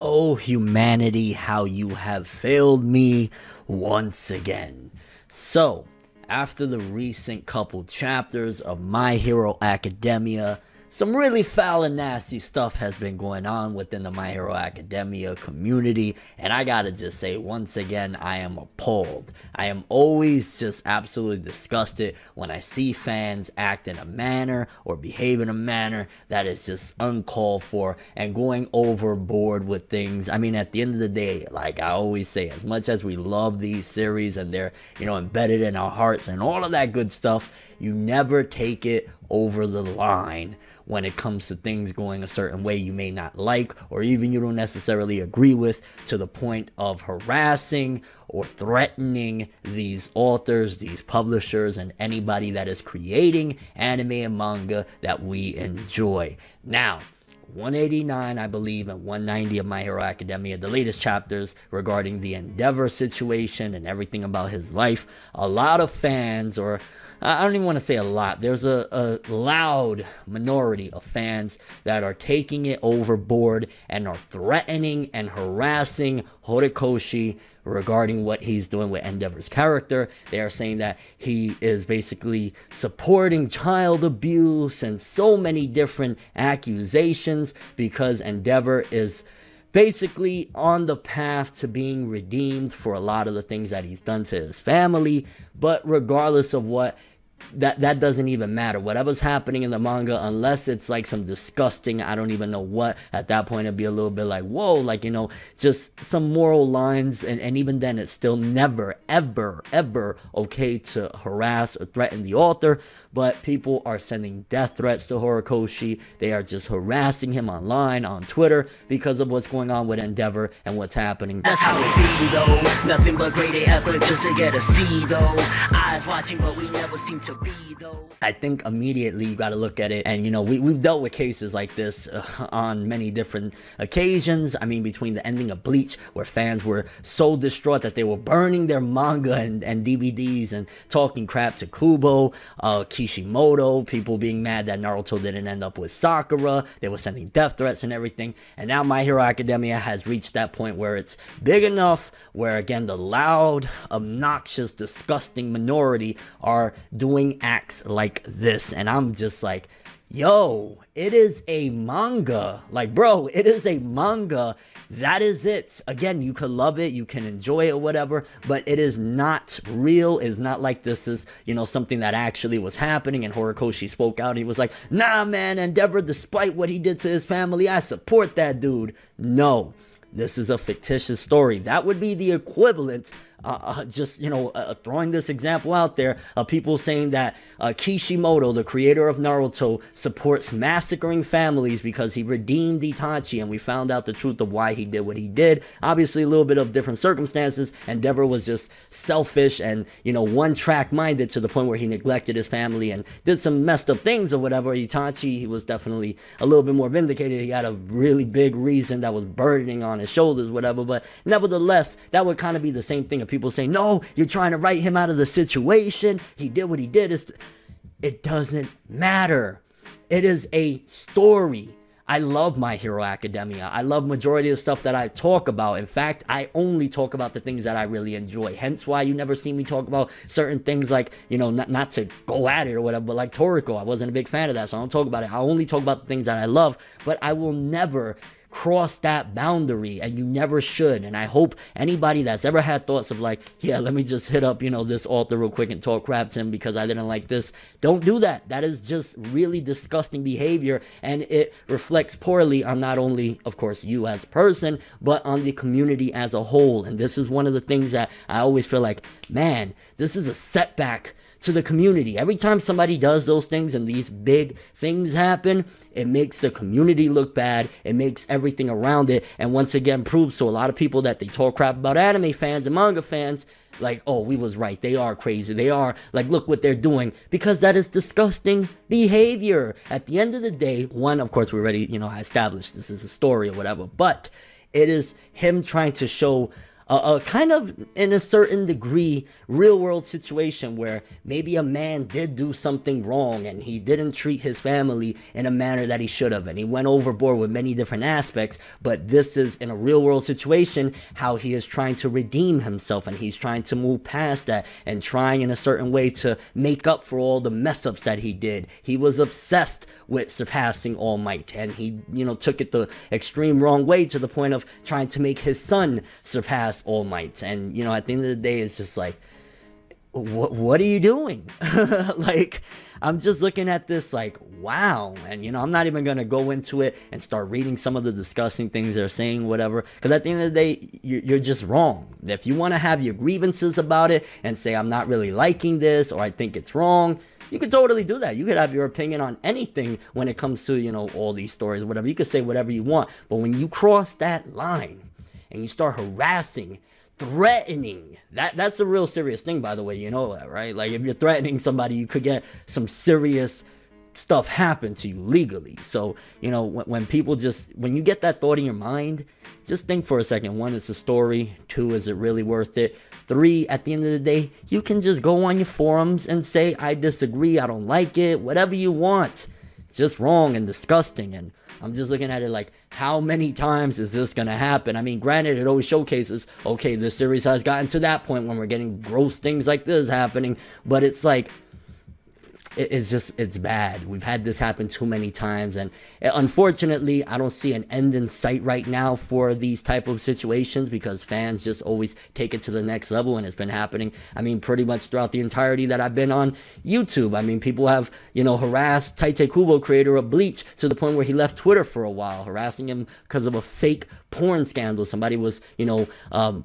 Oh, humanity, how you have failed me once again. So, after the recent couple chapters of My Hero Academia, some really foul and nasty stuff has been going on within the My Hero Academia community, and I gotta just say, once again, I am appalled. I am always just absolutely disgusted when I see fans act in a manner or behave in a manner that is just uncalled for and going overboard with things. I mean, at the end of the day, like I always say, as much as we love these series and they're, embedded in our hearts and all of that good stuff, you never take it over the line when it comes to things going a certain way you may not like or even you don't necessarily agree with, to the point of harassing or threatening these authors, these publishers, and anybody that is creating anime and manga that we enjoy. Now, 189, I believe, and 190 of My Hero Academia, the latest chapters regarding the Endeavor situation and everything about his life, a lot of fans, or I don't even want to say a lot, there's a loud minority of fans that are taking it overboard and are threatening and harassing Horikoshi regarding what he's doing with Endeavor's character. They are saying that he is basically supporting child abuse and so many different accusations because Endeavor is basically on the path to being redeemed for a lot of the things that he's done to his family. But regardless of what, that doesn't even matter. Whatever's happening in the manga, unless it's like some disgusting, I don't even know what, at that point it'd be a little bit like, whoa, like, just some moral lines, and even then it's still never, ever okay to harass or threaten the author. But people are sending death threats to Horikoshi. They are just harassing him online, on Twitter, because of what's going on with Endeavor and what's happening. That's how it be though. Nothing but great effort just to get a C though. Eyes watching but we never seem to be though. I think immediately you got to look at it, and we've dealt with cases like this on many different occasions. I mean, between the ending of Bleach, where fans were so distraught that they were burning their manga and DVDs and talking crap to Kubo, Kishimoto, people being mad that Naruto didn't end up with Sakura, they were sending death threats and everything. And now My Hero Academia has reached that point where it's big enough where, again, the loud, obnoxious, disgusting minority are doing acts like this. And I'm just like, yo, it is a manga. Like, bro, it is a manga. That is it. Again, you could love it, you can enjoy it or whatever, but it is not real. It's not like this is, something that actually was happening. And Horikoshi spoke out. He was like, nah, man, Endeavor, despite what he did to his family, I support that dude. No, this is a fictitious story. That would be the equivalent, throwing this example out there, of people saying that Kishimoto, the creator of Naruto, supports massacring families because he redeemed Itachi, and we found out the truth of why he did what he did. Obviously, a little bit of different circumstances. Endeavor was just selfish and, one-track minded to the point where he neglected his family and did some messed up things or whatever. Itachi, he was definitely a little bit more vindicated. He had a really big reason that was burdening on his shoulders, whatever. But nevertheless, that would kind of be the same thing. People say, no, you're trying to write him out of the situation. He did what he did. It doesn't matter. It is a story. I love My Hero Academia. I love majority of the stuff that I talk about. In fact, I only talk about the things that I really enjoy. Hence why you never see me talk about certain things like, not to go at it or whatever, but like Toriko. I wasn't a big fan of that, so I don't talk about it. I only talk about the things that I love, but I will never cross that boundary, and you never should. And I hope anybody that's ever had thoughts of like, yeah, let me just hit up, this author real quick and talk crap to him because I didn't like this, don't do that. That is just really disgusting behavior, and it reflects poorly on not only, of course, you as a person, but on the community as a whole. And this is one of the things that I always feel like, man, this is a setback to the community. Every time somebody does those things and these big things happen, it makes the community look bad. It makes everything around it, and once again proves to a lot of people that they talk crap about anime fans and manga fans, like, oh, we was right, they are crazy, they are, like, look what they're doing, because that is disgusting behavior. At the end of the day, one, of course, we already, established this is a story or whatever, but it is him trying to show kind of in a certain degree real world situation where maybe a man did do something wrong and he didn't treat his family in a manner that he should have, and he went overboard with many different aspects. But this is in a real world situation how he is trying to redeem himself, and he's trying to move past that and trying in a certain way to make up for all the mess ups that he did. He was obsessed with surpassing All Might, and he, took it the extreme wrong way to the point of trying to make his son surpass All Might. And at the end of the day, it's just like, what are you doing? Like, I'm just looking at this like, wow. And I'm not even gonna go into it and start reading some of the disgusting things they're saying, whatever, because at the end of the day, you're just wrong. If you want to have your grievances about it and say, I'm not really liking this, or I think it's wrong, you could totally do that. You could have your opinion on anything when it comes to, all these stories, whatever. You could say whatever you want. But when you cross that line and you start harassing, threatening, that's a real serious thing, by the way. You know that, right? Like, if you're threatening somebody, you could get some serious stuff happen to you legally. So, when people when you get that thought in your mind, just think for a second. 1, it's a story. 2, is it really worth it? 3, at the end of the day, you can just go on your forums and say, I disagree, I don't like it, whatever you want. It's just wrong and disgusting. And I'm just looking at it like, how many times is this gonna happen? I mean, granted, it always showcases, okay, this series has gotten to that point when we're getting gross things like this happening, but it's like, it's bad. We've had this happen too many times, and unfortunately, I don't see an end in sight right now for these type of situations, because fans just always take it to the next level, and it's been happening, I mean, pretty much throughout the entirety that I've been on YouTube. I mean, people have, harassed Tite Kubo, creator of Bleach, to the point where he left Twitter for a while, harassing him because of a fake porn scandal. Somebody was,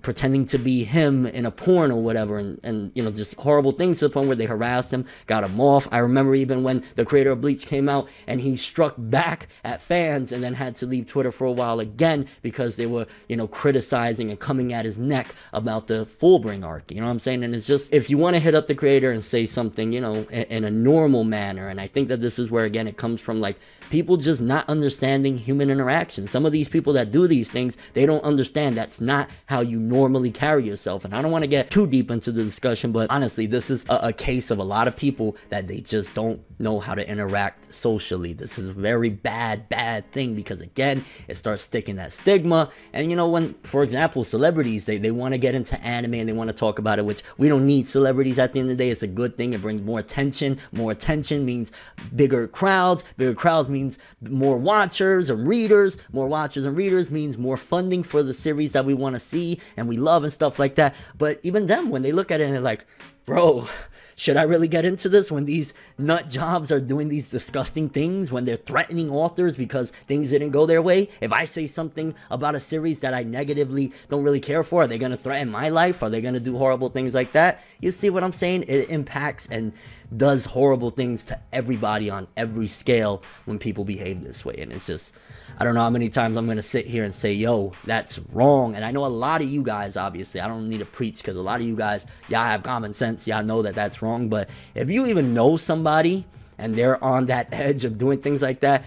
pretending to be him in a porn or whatever, and just horrible things, to the point where they harassed him, got him off. I remember even when the creator of Bleach came out and he struck back at fans and then had to leave Twitter for a while again because they were, criticizing and coming at his neck about the Fullbring arc. You know what I'm saying? And it's just, if you want to hit up the creator and say something, in a normal manner, and I think that this is where, again, it comes from, like, people just not understanding human interaction. Some of these people that do these things, they don't understand that's not how you normally carry yourself. And I don't want to get too deep into the discussion, but honestly, this is a case of a lot of people that they just don't know how to interact socially. This is a very bad thing, because again, it starts sticking that stigma. And when, for example, celebrities, they want to get into anime and they want to talk about it, which we don't need celebrities. At the end of the day, it's a good thing. It brings more attention. More attention means bigger crowds. Bigger crowds means more watchers and readers. More watchers and readers means more funding for the series that we want to see and we love and stuff like that. But even them, when they look at it and they're like, bro, should I really get into this when these nut jobs are doing these disgusting things, when they're threatening authors because things didn't go their way? If I say something about a series that I negatively don't really care for, are they going to threaten my life? Are they going to do horrible things like that? You see what I'm saying? It impacts and does horrible things to everybody on every scale when people behave this way. And it's just, I don't know how many times I'm going to sit here and say, yo, that's wrong. And I know a lot of you guys, obviously, I don't need to preach, because a lot of you guys, y'all have common sense. Y'all know that that's wrong. But if you even know somebody and they're on that edge of doing things like that,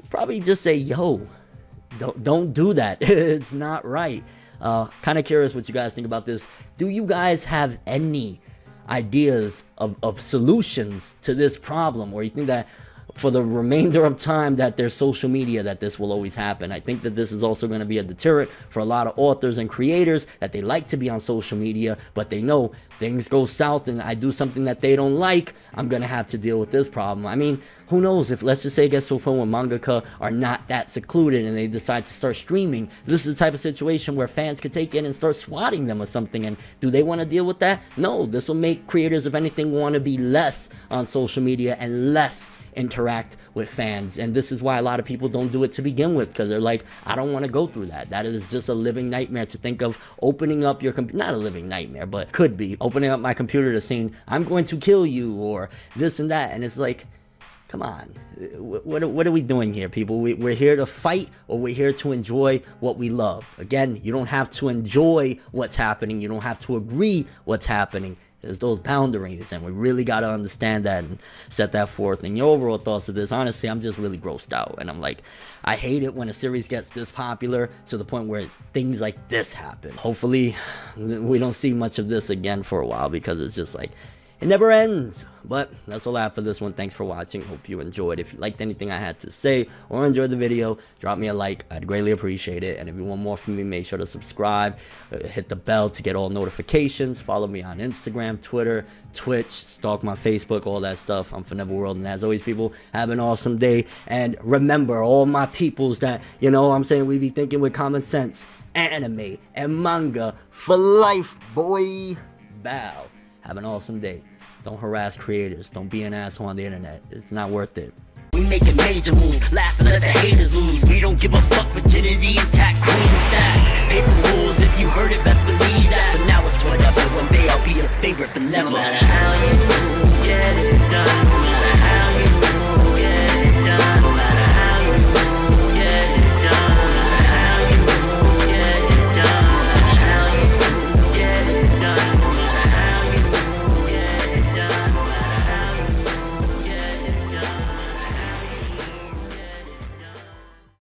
probably just say, yo, don't do that. It's not right. Kind of curious what you guys think about this. Do you guys have any ideas of solutions to this problem, or you think that for the remainder of time that there's social media that this will always happen? I think that this is also going to be a deterrent for a lot of authors and creators that they like to be on social media, but they know things go south and I do something that they don't like, I'm going to have to deal with this problem. I mean, who knows, if, let's just say, it gets to a point where mangaka are not that secluded and they decide to start streaming, this is the type of situation where fans could take in and start swatting them or something. And do they want to deal with that? No, this will make creators, if anything, want to be less on social media and less interact with fans. And this is why a lot of people don't do it to begin with, because they're like, I don't want to go through that. That is just a living nightmare to think of, opening up your computer. Not a living nightmare, but could be opening up my computer to saying, I'm going to kill you, or this and that. And it's like, come on, what are we doing here, people? We're here to fight, or we're here to enjoy what we love. Again, you don't have to enjoy what's happening. You don't have to agree what's happening. There's those boundaries, and we really got to understand that and set that forth. And your overall thoughts of this, honestly, I'm just really grossed out, and I'm like, I hate it when a series gets this popular to the point where things like this happen. Hopefully we don't see much of this again for a while, because it's just like, it never ends. But that's all I have for this one. Thanks for watching. Hope you enjoyed. If you liked anything I had to say or enjoyed the video, drop me a like. I'd greatly appreciate it. And if you want more from me, make sure to subscribe, hit the bell to get all notifications, follow me on Instagram, Twitter, Twitch, stalk my Facebook, all that stuff. I'm ForneverWorld, and as always, people, have an awesome day. And remember, all my peoples that, you know what I'm saying, we be thinking with common sense, anime and manga for life, boy. Bow. Have an awesome day. Don't harass creators. Don't be an asshole on the internet. It's not worth it. We making major moves, laughing, let the haters lose. We don't give a fuck with you.